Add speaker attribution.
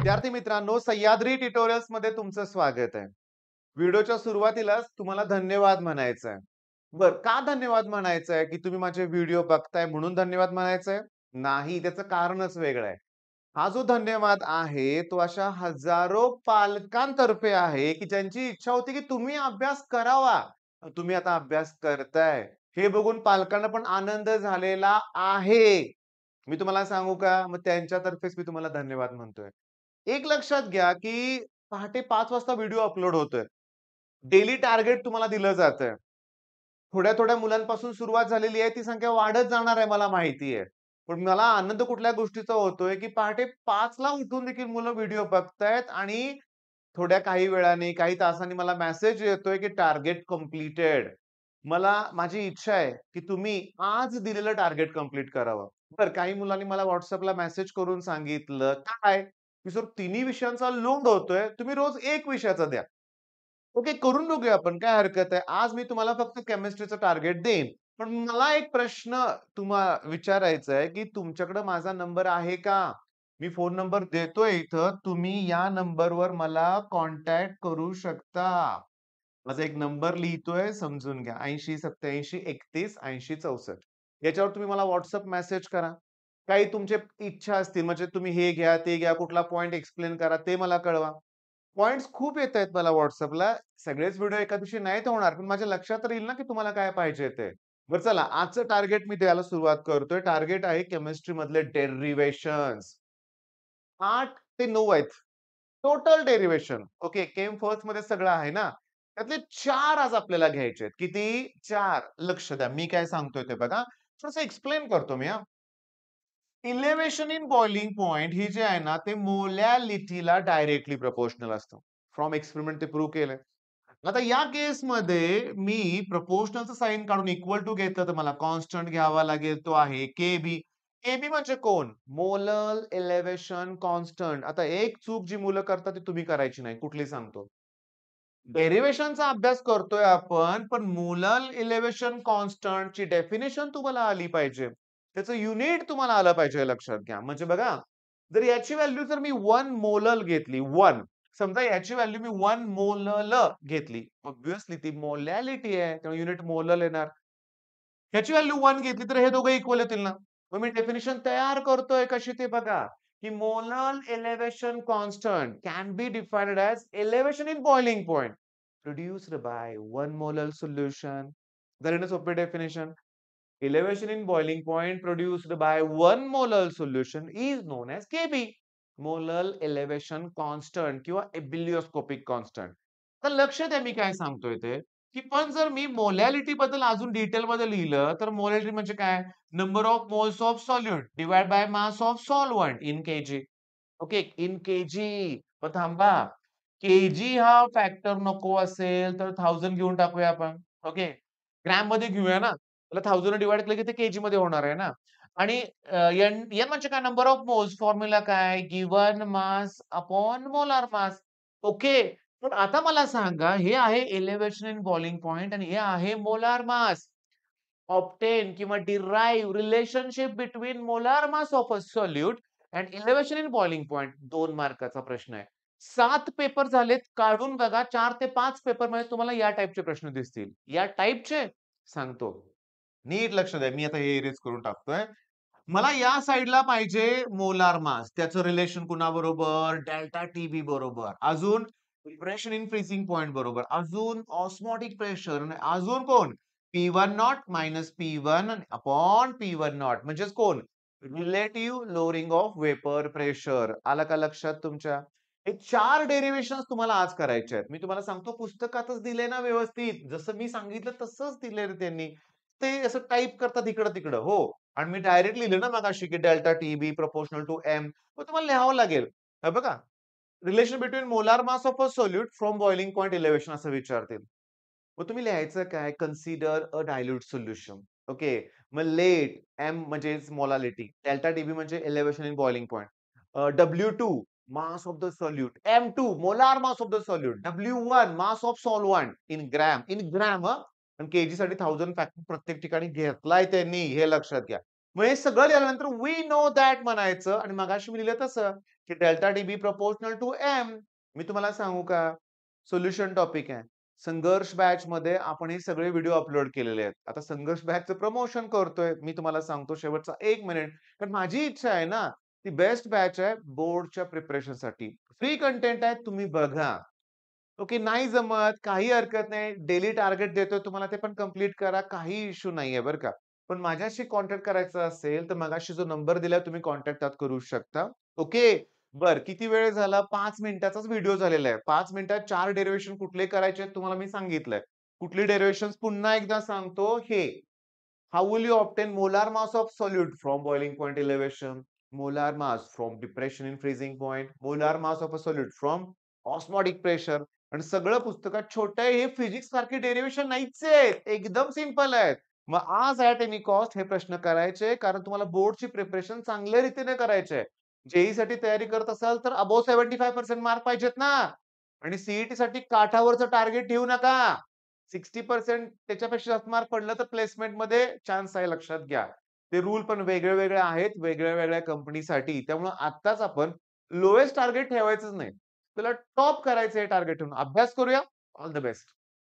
Speaker 1: विद्यार्थी मित्रांनो, सह्याद्री ट्युटोरियल्स मध्ये तुमचं स्वागत आहे. व्हिडिओच्या सुरुवातीलाच तुम्हाला धन्यवाद म्हणायचं आहे. बरं, का धन्यवाद म्हणायचं आहे? की तुम्ही माझे व्हिडिओ बघताय म्हणून धन्यवाद म्हणायचं आहे? नाही, त्याचं कारणच वेगळं आहे. हा जो धन्यवाद आहे, तो अशा हजारो पालकांतर्फे आहे, की ज्यांची इच्छा होती, की तुम्ही अभ्यास करावा. तुम्ही आता अभ्यास करताय. हे बघून पालकांना पण आनंद झालेला आहे. मी तुम्हाला सांगू का? मग त्यांच्यातर्फेच मी तुम्हाला धन्यवाद म्हणतोय. एक लक्षात घ्या, की पहाटे 5 वाजता व्हिडिओ अपलोड होतोय. डेली टार्गेट तुम्हाला दिलं जातंय. थोड्या-थोड्या मुलांपासून सुरुवात झालेली आहे. ती संख्या वाढत जाणार आहे मला माहिती आहे. पण मला आनंद कुठल्या गोष्टीचा होतोय, की पहाटे 5 ला उठून देखील मुलं व्हिडिओ बघतायत आणि थोड्या काही वेळाने, काही तासांनी मला मेसेज येतोय, की टार्गेट कंप्लीटेड. माझी इच्छा आहे, की तुम्ही आज दिलेलं टार्गेट कंप्लीट करावं. बरं, काही मुलांनी मला WhatsAppला मेसेज करून सांगितलं, "काय? की सर तिन्ही विषयांचा लोड होतोय. तुम्ही रोज एक विषयाचा द्या." ओके, करून बघूया आपण, काय हरकत आहे. आज मी तुम्हाला फक्त केमिस्ट्रीचं टार्गेट देईन. पण मला एक प्रश्न विचारायचा आहे, की तुमच्याकडे माझा नंबर आहे का? मी फोन नंबर देतोय इथं. तुम्ही या नंबरवर मला कॉन्टॅक्ट करू शकता. माझा एक नंबर लिहितोय समजून घ्या. 8087318064. याच्यावर तुम्ही मला WhatsApp मेसेज करा. काही तुमच्या इच्छा असतील म्हणजे तुम्ही हे घ्या, ते घ्या, कुठला पॉइंट एक्सप्लेन करा, ते मला कळवा. पॉइंट्स खूप येतायत मला WhatsAppला. सगळेच व्हिडिओ एका दिवशी नाहीत होणार, पण माझ्या लक्षात तर येईल ना, की तुम्हाला काय पाहिजे ते. बरं चला, आजचं टार्गेट मी द्यायला सुरुवात करतोय. टार्गेट आहे केमिस्ट्री मधले डेरिव्हेशन्स. 8 ते 9 आहेत. Total derivation. Okay. Came first मध्ये सगळं आहे ना. त्यातले 4 आज आपल्याला घ्यायचे आहेत. किती? 4. लक्ष द्या. मी काय सांगतोय ते बघा. थोडंसं एक्सप्लेन करतो मी हां. इलेव्हेशन इन बॉइलिंग पॉइंट ही जे आहे ना, ते मोलॅलिटीला डायरेक्टली प्रोपोर्शनल असतं. फ्रॉम एक्सपेरिमेंट ते प्रूव्ह केलंय. आता या केसमध्ये मी प्रोपोर्शनलचं साइन काढून इक्वल टू घेतलं तर मला कॉन्स्टंट घ्यावा लागेल. तो आहे केबी. केबी म्हणजे कोण? Molal elevation constant. आता एक चूक जी मुलं करतात ती तुम्ही करायची नाही. कुठली सांगतो. डेरिव्हेशनचा अभ्यास करतोय आपण, पण मोलल इलेव्हेशन कॉन्स्टंटची डेफिनिशन तुम्हाला आली पाहिजे. त्याचं युनिट तुम्हाला आलं पाहिजे लक्षात घ्या. म्हणजे बघा, जर याची व्हॅल्यू मी 1 मोलल घेतली, 1 समजा याची व्हॅल्यू मी 1 मोलल घेतली. ऑब्व्हियसली ती मोलॅलिटी आहे, त्यामुळे युनिट मोलल येणार. ह्याची व्हॅल्यू 1 घेतली तर हे दोघं इक्वल येतील ना. मग मी डेफिनिशन तयार करतोय कशी ते बघा, की molal elevation constant can be defined as elevation in boiling point produced by 1 molal solution. झाली ना सोपी definition. Elevation in boiling point produced by 1 molar solution is known as Kb. Molar elevation constant किंवा एबिलिओस्कोपिक constant. तर लक्ष द्या मी काय सांगतोय ते, की पण जर मी मोलॅलिटी बद्दल अजून डिटेलमध्ये लिहिलं, तर मोलॅलिटी म्हणजे काय? Number of moles of solute divide by mass of solvent in KG. Okay, in KG. पण थांबा, केजी हा फॅक्टर नको असेल, तर 1000 घेऊन टाकूया आपण. ओके. ग्रॅममध्ये घेऊया ना. त्याला 1000 ने डिव्हाईड केलं की ते केजीमध्ये होणार आहे ना. आणि एन एन म्हणजे काय? Number of moles. फॉर्म्युला काय? Given mass upon molar mass. Okay. पण आता मला सांगा, हे आहे एलिव्हेशन इन बॉइलिंग पॉइंट आणि हे आहे मोलार मास. ऑब्टेन किंवा derive relationship between molar mass of a solute and elevation in boiling point. 2 मार्काचा प्रश्न आहे. 7 पेपर झालेत, काढून बघा. 4 ते 5 पेपरमध्ये तुम्हाला या टाइपचे प्रश्न दिसतील. या टाइपचे सांगतो. नीट लक्ष द्या. मी आता हे इरेज करून टाकतोय. मला या साइडला पाहिजे मोलार मास. त्याचं रिलेशन कुणाबरोबर? डेल्टा टीबी बरोबर. अजून प्रेशर इन फ्रीझिंग पॉइंट बरोबर. अजून ऑस्मोटिक प्रेशर आणि अजून कोण? P1 not minus P1 upon P1 not म्हणजेच कोण? Relative lowering of vapour pressure. आलं का लक्षात तुमच्या? हे 4 डेरिव्हेशन्स तुम्हाला आज करायचे आहेत. मी तुम्हाला सांगतो पुस्तकातच दिले ना व्यवस्थित. जसं मी सांगितलं तसंच दिलंय रे त्यांनी. ते असं टाइप करतात इकडं-तिकडं. हो. आणि मी डायरेक्ट लिहिलं ना मगाशी, की delta TB proportional to M. मग तुम्हाला लिहावं लागेल. हे बघा, relation between molar mass of a solute from boiling point elevation असं विचारतील. मग तुम्ही लिहायचं काय? Consider a dilute solution. Okay. मग लेट एम म्हणजेच मोलॅलिटी. डेल्टा टीबी म्हणजे elevation in boiling point. W2 mass of the solute. M2 molar mass of the solute. W1 mass of solvent in gram. In gram आणि KG साठी 1000 factor प्रत्येक ठिकाणी घेतलाय त्यांनी, हे लक्षात घ्या. मग हे सगळं लिहिल्यानंतर वी नो दॅट म्हणायचं आणि मगाशी मी लिहिलं तसं, की delta TB proportional to M. मी तुम्हाला सांगू का? सोल्युशन टॉपिक आहे. संघर्ष बॅचमध्ये आपण हे सगळे व्हिडिओ अपलोड केलेले आहेत. आता संघर्ष बॅचचं प्रमोशन करतोय. मी तुम्हाला सांगतो शेवटचा 1 मिनिट. कारण माझी इच्छा आहे ना, ती बेस्ट बॅच आहे बोर्डच्या प्रिपरेशनसाठी. फ्री कंटेंट आहे, तुम्ही बघा. ओके, नाही जमत, काही हरकत नाही. डेली टार्गेट देतोय तुम्हाला ते पण कंप्लीट करा. काही इश्यू नाहीये बरं का. पण माझ्याशी कॉन्टॅक्ट करायचा असेल, तर मगाशी जो नंबर दिलाय तुम्ही कॉन्टॅक्ट त्यात करू शकता. ओके. बरं, किती वेळ झाला? 5 मिनिटाचाच व्हिडिओ झालेला आहे. 5 मिनिटात 4 डेरिव्हेशन कुठले करायचे आहेत तुम्हाला मी सांगितलंय. कुठली डेरिव्हेशन्स पुन्हा एकदा सांगतो हे. How will you obtain molar mass of solute from boiling point elevation, molar mass from depression in freezing point, molar mass of a solute from osmotic pressure आणि सगळं पुस्तकात छोटं आहे. हे फिजिक्स सारखे डेरिव्हेशन नाहीच आहेत. एकदम सिंपल आहेत. मग आज ॲट एनी कॉस्ट हे प्रश्न करायचे कारण तुम्हाला बोर्डची प्रिपरेशन चांगल्या रीतीने करायची आहे. साठी तयारी करत असाल तर अबोव्ह 75% मार्क पाहिजेत ना आणि साठी काठावरचं टार्गेट ठेवू नका. 60% त्याच्यापेक्षा जास्त मार्क पडलं तर प्लेसमेंटमध्ये चान्स आहे लक्षात घ्या. ते रूल पण वेगळे-वेगळे आहेत वेगळ्या-वेगळ्या कंपनीसाठी. त्यामुळं आत्ताच आपण लोएस्ट टार्गेट ठेवायचंच नाही. तुला टॉप करायचं आहे टार्गेट ठेवून. अभ्यास करूया. All the best.